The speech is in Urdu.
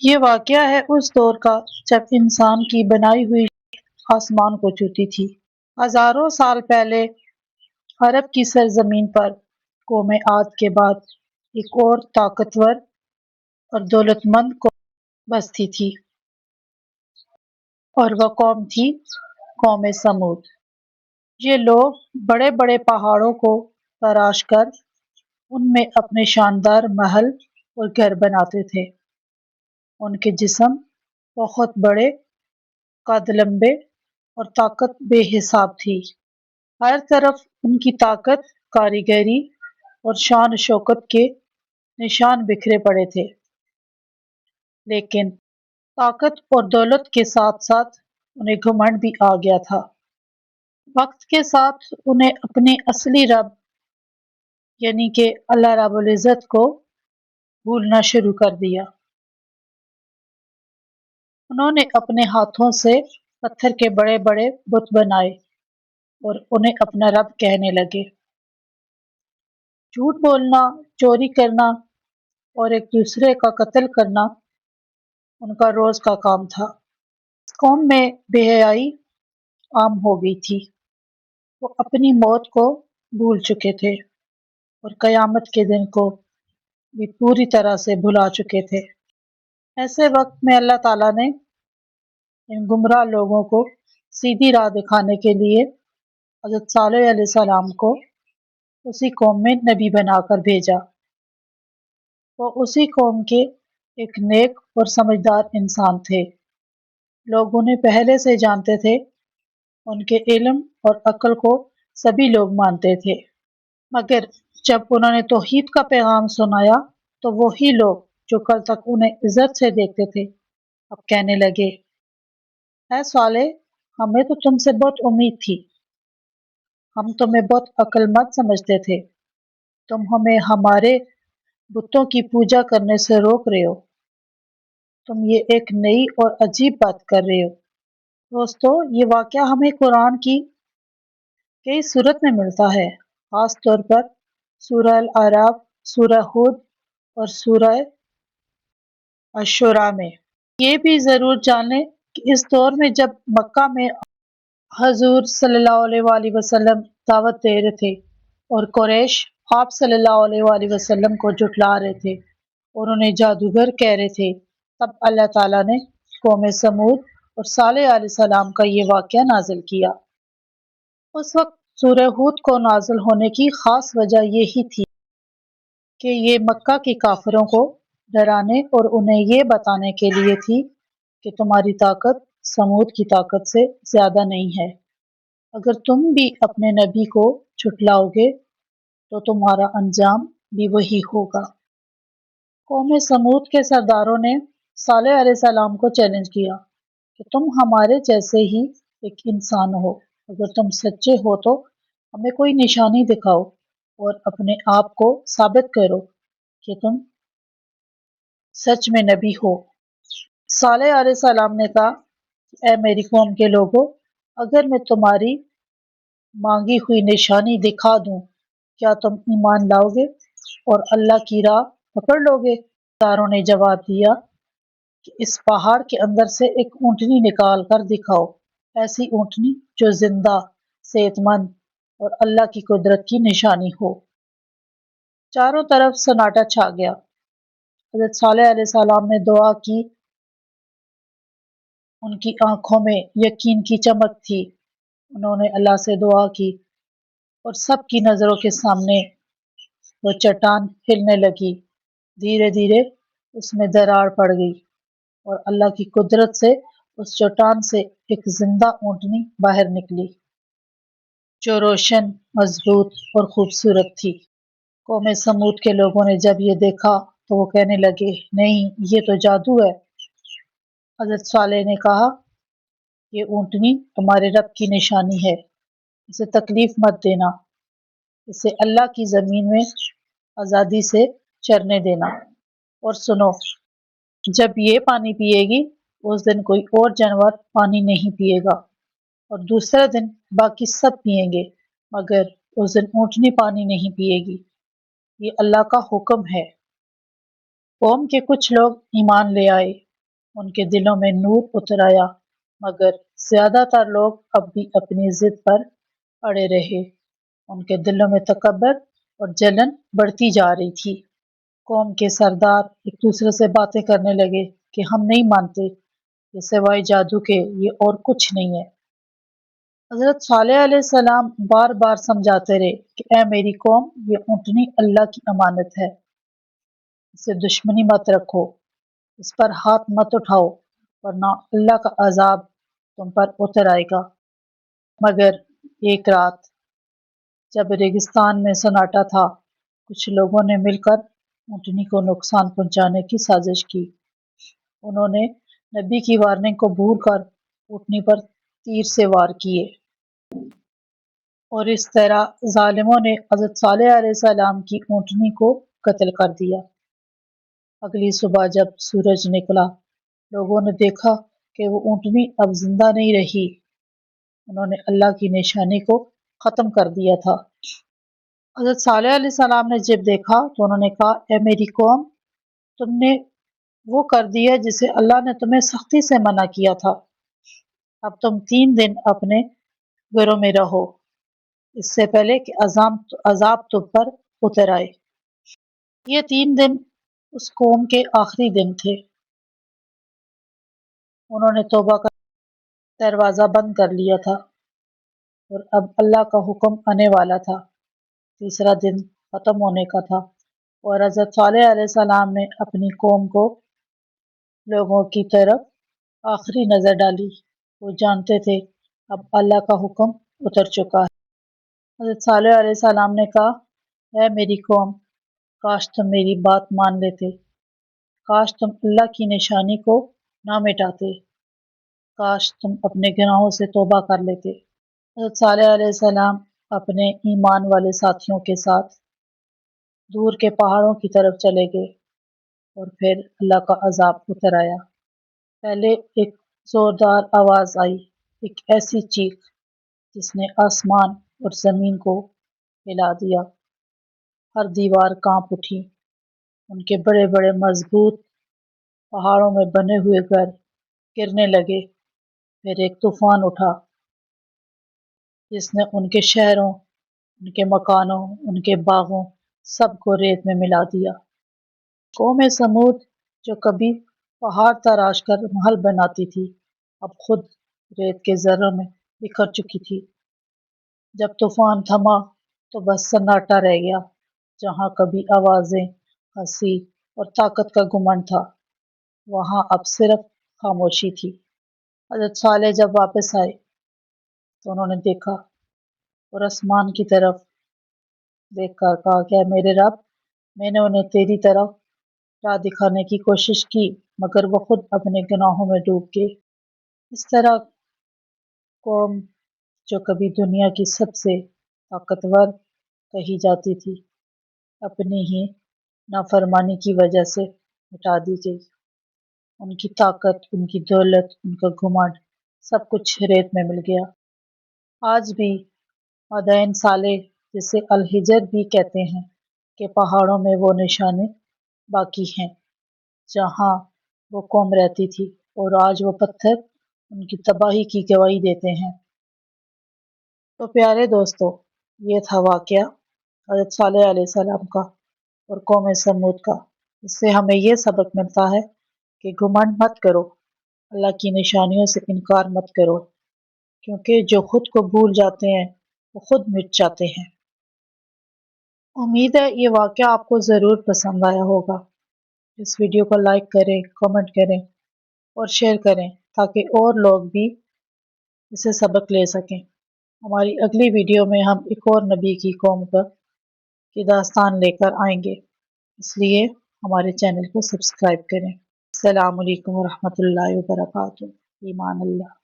یہ واقعہ ہے اس دور کا جب انسان کی بنائی ہوئی آسمان کو چھوتی تھی۔ ہزاروں سال پہلے عرب کی سرزمین پر قوم عاد کے بعد ایک اور طاقتور اور دولت مند قوم بستی تھی، اور وہ قوم تھی قوم سمود۔ یہ لوگ بڑے بڑے پہاڑوں کو تراش کر ان میں اپنے شاندار محل اور گھر بناتے تھے۔ ان کے جسم بہت بڑے، قد لمبے اور طاقت بے حساب تھی۔ ہر طرف ان کی طاقت، کاریگری اور شان و شوکت کے نشان بکھرے پڑے تھے، لیکن طاقت اور دولت کے ساتھ ساتھ انہیں گھمنڈ بھی آ گیا تھا۔ وقت کے ساتھ انہیں اپنے اصلی رب یعنی کہ اللہ رب العزت کو بھولنا شروع کر دیا۔ انہوں نے اپنے ہاتھوں سے پتھر کے بڑے بڑے بت بنائے اور انہیں اپنا رب کہنے لگے۔ جھوٹ بولنا، چوری کرنا اور ایک دوسرے کا قتل کرنا ان کا روز کا کام تھا۔ اس قوم میں بے حیائی عام ہو گئی تھی۔ وہ اپنی موت کو بھول چکے تھے اور قیامت کے دن کو بھی پوری طرح سے بھلا چکے تھے۔ ایسے وقت میں اللہ تعالیٰ نے ان گمراہ لوگوں کو سیدھی راہ دکھانے کے لیے حضرت صالح علیہ السلام کو اسی قوم میں نبی بنا کر بھیجا۔ وہ اسی قوم کے ایک نیک اور سمجھدار انسان تھے۔ لوگ انہیں پہلے سے جانتے تھے، ان کے علم اور عقل کو سبھی لوگ مانتے تھے، مگر جب انہوں نے توحید کا پیغام سنایا تو وہی لوگ جو کل تک انہیں عزت سے دیکھتے تھے اب کہنے لگے، اے صالح، ہمیں تو تم سے بہت امید تھی، ہم تمہیں بہت عقل مند سمجھتے تھے، تم ہمیں ہمارے بتوں کی پوجا کرنے سے روک رہے ہو، تم یہ ایک نئی اور عجیب بات کر رہے ہو۔ دوستو، یہ واقعہ ہمیں قرآن کی کئی صورت میں ملتا ہے، خاص طور پر سورہ الاعراف، سورہ ہود اور سورہ الشعراء میں۔ یہ بھی ضرور جان لیں کہ اس دور میں جب مکہ میں حضور صلی اللہ علیہ وآلہ وسلم دعوت دے رہے تھے اور قریش آپ صلی اللہ علیہ وآلہ وسلم کو جھٹلا رہے تھے اور انہیں جادوگر کہہ رہے تھے، تب اللہ تعالیٰ نے قوم سمود اور صالح علیہ السلام کا یہ واقعہ نازل کیا۔ اس وقت سورہ ہود کو نازل ہونے کی خاص وجہ یہی تھی کہ یہ مکہ کے کافروں کو ڈرانے اور انہیں یہ بتانے کے لیے تھی کہ تمہاری طاقت سمود کی طاقت سے زیادہ نہیں ہے۔ اگر تم بھی اپنے نبی کو جھٹلاؤ گے تو تمہارا انجام بھی وہی ہوگا۔ قوم سمود کے سرداروں نے صالح علیہ السلام کو چیلنج کیا کہ تم ہمارے جیسے ہی ایک انسان ہو، اگر تم سچے ہو تو ہمیں کوئی نشانی دکھاؤ اور اپنے آپ کو ثابت کرو کہ تم سچ میں نبی ہو۔ صالح علیہ السلام نے کہا، اے میری قوم کے لوگوں، اگر میں تمہاری مانگی ہوئی نشانی دکھا دوں کیا تم ایمان لاؤ گے اور اللہ کی راہ پکڑ لو گے؟ سرداروں نے جواب دیا کہ اس پہاڑ کے اندر سے ایک اونٹنی نکال کر دکھاؤ، ایسی اونٹنی جو زندہ، صحت مند اور اللہ کی قدرت کی نشانی ہو۔ چاروں طرف سناٹا چھا گیا۔ حضرت صالح علیہ السلام نے دعا کی، ان کی آنکھوں میں یقین کی چمک تھی۔ انہوں نے اللہ سے دعا کی اور سب کی نظروں کے سامنے وہ چٹان ہلنے لگی، دھیرے دھیرے اس میں دراڑ پڑ گئی اور اللہ کی قدرت سے اس چٹان سے ایک زندہ اونٹنی باہر نکلی جو روشن، مضبوط اور خوبصورت تھی۔ قوم سمود کے لوگوں نے جب یہ دیکھا تو وہ کہنے لگے، نہیں، یہ تو جادو ہے۔ حضرت صالح نے کہا، یہ اونٹنی تمہارے رب کی نشانی ہے، اسے تکلیف مت دینا، اسے اللہ کی زمین میں آزادی سے چرنے دینا، اور سنو، جب یہ پانی پیے گی اس دن کوئی اور جانور پانی نہیں پیے گا اور دوسرے دن باقی سب پیئیں گے، مگر اس دن اونٹنی پانی نہیں پیے گی، یہ اللہ کا حکم ہے۔ قوم کے کچھ لوگ ایمان لے آئے ان کے دلوں میں نور اتر آیا، مگر زیادہ تر لوگ اب بھی اپنی ضد پر اڑے رہے۔ ان کے دلوں میں تکبر اور جلن بڑھتی جا رہی تھی۔ قوم کے سردار ایک دوسرے سے باتیں کرنے لگے کہ ہم نہیں مانتے کہ سوائے جادو کے یہ اور کچھ نہیں ہے۔ حضرت صالح علیہ السلام بار بار سمجھاتے رہے کہ اے میری قوم، یہ اونٹنی اللہ کی امانت ہے، اسے دشمنی مت رکھو، اس پر ہاتھ مت اٹھاؤ، ورنہ اللہ کا عذاب تم پر اتر آئے گا۔ مگر ایک رات جب ریگستان میں سناٹا تھا، کچھ لوگوں نے مل کر اونٹنی کو نقصان پہنچانے کی سازش کی۔ انہوں نے نبی کی وارننگ کو بھول کر اونٹنی پر تیر سے وار کیے، اور اس طرح ظالموں نے حضرت صالح علیہ السلام کی اونٹنی کو قتل کر دیا۔ اگلی صبح جب سورج نکلا، لوگوں نے دیکھا کہ وہ اونٹنی اب زندہ نہیں رہی۔ انہوں نے اللہ کی نشانی کو ختم کر دیا تھا۔ حضرت صالح علیہ السلام نے جب دیکھا تو انہوں نے کہا، اے میری قوم، تم نے وہ کر دیا جسے اللہ نے تمہیں سختی سے منع کیا تھا۔ اب تم 3 دن اپنے گھروں میں رہو، اس سے پہلے کہ عذاب تم پر اتر آئے۔ یہ 3 دن اس قوم کے آخری دن تھے۔ انہوں نے توبہ کا دروازہ بند کر لیا تھا، اور اب اللہ کا حکم آنے والا تھا۔ تیسرا دن ختم ہونے کا تھا، اور حضرت صالح علیہ السلام نے اپنی قوم کو لوگوں کی طرف آخری نظر ڈالی۔ وہ جانتے تھے اب اللہ کا حکم اتر چکا ہے۔ حضرت صالح علیہ السلام نے کہا، اے میری قوم، کاش تم میری بات مان لیتے، کاش تم اللہ کی نشانی کو نہ مٹاتے، کاش تم اپنے گناہوں سے توبہ کر لیتے۔ حضرت صالح علیہ السلام اپنے ایمان والے ساتھیوں کے ساتھ دور کے پہاڑوں کی طرف چلے گئے، اور پھر اللہ کا عذاب اتر آیا۔ پہلے ایک زوردار آواز آئی، ایک ایسی چیخ جس نے آسمان اور زمین کو ہلا دیا۔ ہر دیوار کانپ اٹھی، ان کے بڑے بڑے مضبوط پہاڑوں میں بنے ہوئے گھر گرنے لگے۔ پھر ایک طوفان اٹھا جس نے ان کے شہروں، ان کے مکانوں، ان کے باغوں سب کو ریت میں ملا دیا۔ قوم سمود جو کبھی پہاڑ تراش کر محل بناتی تھی، اب خود ریت کے ذروں میں بکھر چکی تھی۔ جب طوفان تھما تو بس سناٹا رہ گیا۔ جہاں کبھی آوازیں، ہنسی اور طاقت کا گھمنڈ تھا، وہاں اب صرف خاموشی تھی۔ حضرت صالح جب واپس آئے تو انہوں نے دیکھا اور آسمان کی طرف دیکھ کر کہا کہ اے میرے رب، میں نے انہیں تیری طرف راہ دکھانے کی کوشش کی، مگر وہ خود اپنے گناہوں میں ڈوب گئے۔ اس طرح قوم جو کبھی دنیا کی سب سے طاقتور کہی جاتی تھی، اپنی ہی نافرمانی کی وجہ سے مٹا دی گئی۔ ان کی طاقت، ان کی دولت، ان کا گھمنڈ سب کچھ ریت میں مل گیا۔ آج بھی مدائن صالح، جسے الحجر بھی کہتے ہیں، کہ پہاڑوں میں وہ نشانے باقی ہیں جہاں وہ قوم رہتی تھی، اور آج وہ پتھر ان کی تباہی کی گواہی دیتے ہیں۔ تو پیارے دوستو، یہ تھا واقعہ حضرت صالح علیہ السلام کا اور قوم سمود کا۔ اس سے ہمیں یہ سبق ملتا ہے کہ گھمنڈ مت کرو، اللہ کی نشانیوں سے انکار مت کرو، کیونکہ جو خود کو بھول جاتے ہیں وہ خود مٹ جاتے ہیں۔ امید ہے یہ واقعہ آپ کو ضرور پسند آیا ہوگا۔ اس ویڈیو کو لائک کریں، کمنٹ کریں اور شیئر کریں تاکہ اور لوگ بھی اسے سبق لے سکیں۔ ہماری اگلی ویڈیو میں ہم ایک اور نبی کی قوم کی داستان لے کر آئیں گے، اس لیے ہمارے چینل کو سبسکرائب کریں۔ السلام علیکم ورحمۃ اللہ وبرکاتہ۔ ایمان اللہ۔